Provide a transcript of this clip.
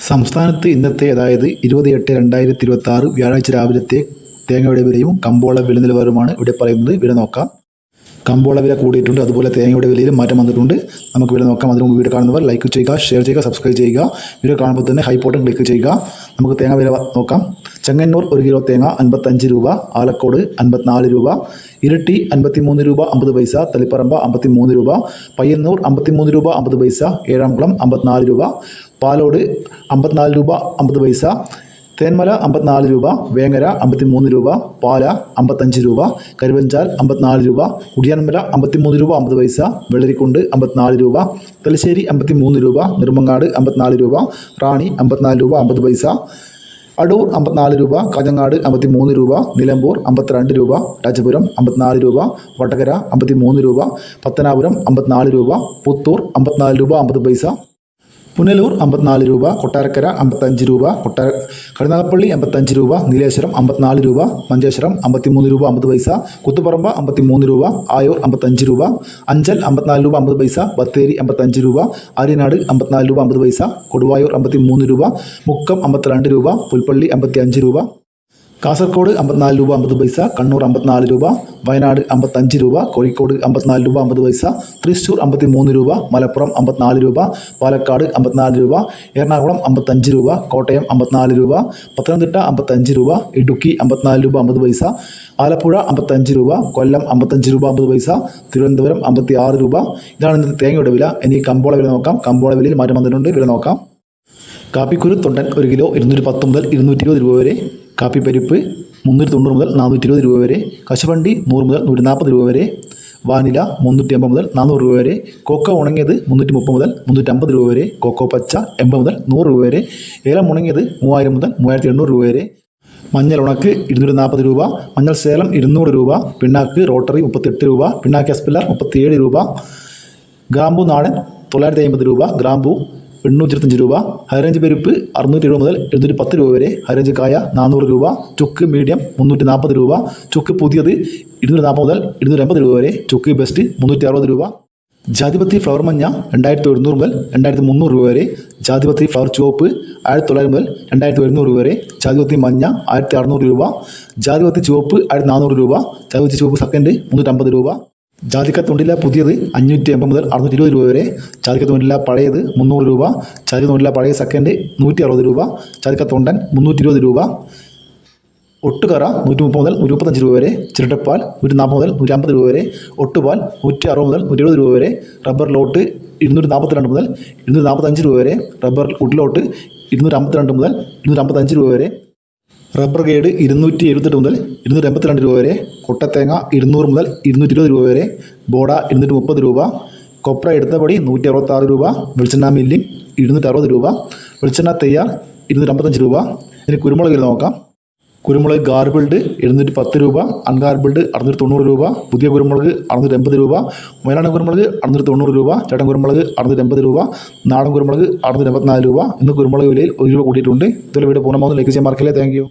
സംസ്ഥാനത്ത് ഇന്നത്തെ അതായത് 20/8/2026 വ്യാഴാഴ്ച രാവിലത്തെ തേങ്ങയുടെ വിലയും കമ്പോള വില നിലവാരവുമാണ് ഇവിടെ പറയുന്നത്. വില നോക്കാം. കമ്പോള വില കൂടിയിട്ടുണ്ട്, അതുപോലെ തേങ്ങയുടെ വിലയിലും മാറ്റം വന്നിട്ടുണ്ട്. നമുക്ക് വില നോക്കാം. അതിന് മുമ്പ് വീഡിയോ കാണുന്നവർ ലൈക്ക് ചെയ്യുക, ഷെയർ ചെയ്യുക, സബ്സ്ക്രൈബ് ചെയ്യുക. വീഡിയോ കാണുമ്പോൾ തന്നെ ഹൈ ബട്ടൺ ക്ലിക്ക് ചെയ്യുക. നമുക്ക് തേങ്ങ വില നോക്കാം. ചെങ്ങന്നൂർ 1 കിലോ തേങ്ങ 55 രൂപ, ആലക്കോട് 54 രൂപ, ഇരിട്ടി 53 രൂപ 50 പൈസ, തളിപ്പറമ്പ 53 രൂപ, പയ്യന്നൂർ 53 രൂപ 50 പൈസ, ഏഴാംകുളം 54 രൂപ, പാലോട് 54 രൂപ 50 പൈസ, തേന്മല 54 രൂപ, വേങ്ങര 53 രൂപ, പാല 55 രൂപ, കരുവഞ്ചാൽ 54 രൂപ, കുടിയാൻമല 53 രൂപ 50 പൈസ, വെള്ളരിക്കുണ്ട് 54 രൂപ, തലശ്ശേരി 53 രൂപ, നെടുമങ്ങാട് 54 രൂപ, റാണി 54 രൂപ 50 പൈസ, അടൂർ 54 രൂപ, കാഞ്ഞങ്ങാട് 53 രൂപ, നിലമ്പൂർ 52 രൂപ, രാജപുരം 54 രൂപ, വടകര 53 രൂപ, പത്തനാപുരം 54 രൂപ, പുത്തൂർ 54 രൂപ 50 പൈസ, പുനലൂർ 54 രൂപ, കൊട്ടാരക്കര 55 രൂപ, കരുനാഗപ്പള്ളി 55 രൂപ, നീലേശ്വരം 54 രൂപ, മഞ്ചേശ്വരം 53 രൂപ 50 പൈസ, കുത്തുപറമ്പ 53 രൂപ, ആയൂർ 55 രൂപ, അഞ്ചൽ 54 രൂപ 50 പൈസ, ബത്തേരി 55 രൂപ, ആര്യനാട് 54 രൂപ 50 പൈസ, കൊടുവായൂർ 53 രൂപ, മുക്കം 52 രൂപ, പുൽപ്പള്ളി 55 രൂപ, കാസർഗോഡ് 54 രൂപ 50 പൈസ, കണ്ണൂർ 54 രൂപ, വയനാട് 55 രൂപ, കോഴിക്കോട് 54 രൂപ 50 പൈസ, തൃശ്ശൂർ 53 രൂപ, മലപ്പുറം 54 രൂപ, പാലക്കാട് 54 രൂപ, എറണാകുളം 55 രൂപ, കോട്ടയം 54 രൂപ, പത്തനംതിട്ട 55 രൂപ, ഇടുക്കി 54 രൂപ 50 പൈസ, ആലപ്പുഴ 55 രൂപ, കൊല്ലം 55 രൂപ 50 പൈസ, തിരുവനന്തപുരം 56 രൂപ. ഇതാണ് ഇന്നത്തെ തേങ്ങയുടെ വില. ഇനി കമ്പോള വില നോക്കാം. കമ്പോള വിലയിൽ മാറ്റം വന്നിട്ടുണ്ട്. വില നോക്കാം. കാപ്പിക്കുരു തൊണ്ടൻ 1 കിലോ 210 മുതൽ 220 രൂപ വരെ, കാപ്പി പരിപ്പ് 390 മുതൽ 420 രൂപ വരെ, കശുവണ്ടി 100 മുതൽ 140 രൂപ വരെ, വാനില 350 മുതൽ 400 രൂപ വരെ, കൊക്കോ ഉണങ്ങിയത് 330 മുതൽ 350 രൂപ വരെ, കൊക്കോ പച്ച 80 മുതൽ 100 രൂപ വരെ, ഏലം ഉണങ്ങിയത് 3000 മുതൽ 3800 രൂപ വരെ, മഞ്ഞൾ ഉണക്ക് 240 രൂപ, മഞ്ഞൾ സേലം 200 രൂപ, പിണ്ണാക്ക് റോട്ടറി 38 രൂപ, പിണ്ണാക്ക് എസ്പില്ലർ 37 രൂപ, ഗ്രാമ്പു നാടൻ 950 രൂപ, ഗ്രാമ്പു 825 രൂപ, ഹൈറേഞ്ച് പരിപ്പ് 670 മുതൽ 710 രൂപ വരെ, ഹൈറേഞ്ച് കായ 400 രൂപ, ചുക്ക് മീഡിയം 340 രൂപ, ചുക്ക് പുതിയത് 240 മുതൽ 250 രൂപ വരെ, ചുക്ക് ബെസ്റ്റ് 360 രൂപ, ജാതിപത്രി ഫ്ലവർ മഞ്ഞ 2100 മുതൽ 2300 രൂപ വരെ, ജാതിപത്രി ഫ്ലവർ ചുവപ്പ് 1900 മുതൽ 2100 രൂപ വരെ, ജാതിപത്രി മഞ്ഞ 1600 രൂപ, ജാതിപത്രി ചുവപ്പ് 1400 രൂപ, ജാതിപത്രി ചുവപ്പ് സെക്കൻഡ് 350 രൂപ, ജാതിക്കത്തൊണ്ടില്ല പുതിയത് 580 മുതൽ 620 രൂപ വരെ, ജാതിക്കത്തൊണ്ടില്ല പഴയത് 300 രൂപ, ജാതിക്കത്തൊണ്ടില്ല പഴയ സെക്കൻഡ് 160 രൂപ, ജാതിക്കത്തൊണ്ടൻ 320 രൂപ, ഒട്ടുകറ 130 മുതൽ 135 രൂപ വരെ, ചിരട്ടപ്പാൽ 140 മുതൽ 150 രൂപ വരെ, ഒട്ടുപാൽ 160 മുതൽ 170 രൂപ വരെ, റബ്ബർ ലോട്ട് 242 മുതൽ 245 രൂപ വരെ, റബ്ബർ ഉഡ്ലോട്ട് 252 മുതൽ 255 രൂപ വരെ, റബ്ബർ ഗേഡ് 278 മുതൽ 282 രൂപ വരെ, കൊട്ടത്തേങ്ങ 200 മുതൽ 220 രൂപ വരെ, ബോഡ 230 രൂപ, കൊപ്ര എടുത്തപടി 166 രൂപ, വെളിച്ചെണ്ണ മില്ലിംഗ് 260 രൂപ, വെളിച്ചെണ്ണ തയ്യാർ 255 രൂപ. ഇനി കുരുമുളക് നോക്കാം. കുരുമുളക് ഗാർബിൾഡ് 710 രൂപ, അൺഗാർബിൾഡ് 690 രൂപ, പുതിയ കുരുമുളക് 680 രൂപ, മലയാളം കുരുമുളക് 690 രൂപ, ചേട്ടൻ കുരുമുളക് 680 രൂപ, നാടൻ കുരുമുളക് 684 രൂപ. ഇന്ന് കുരുമുളക് വിലയിൽ 1 രൂപ കൂട്ടിയിട്ടുണ്ട്. ഇതുപോലെ വീഡിയോ പൂർണ്ണമാകുന്നു. ലൈക്ക് ചെയ്യാൻ മറക്കില്ല. Thank you.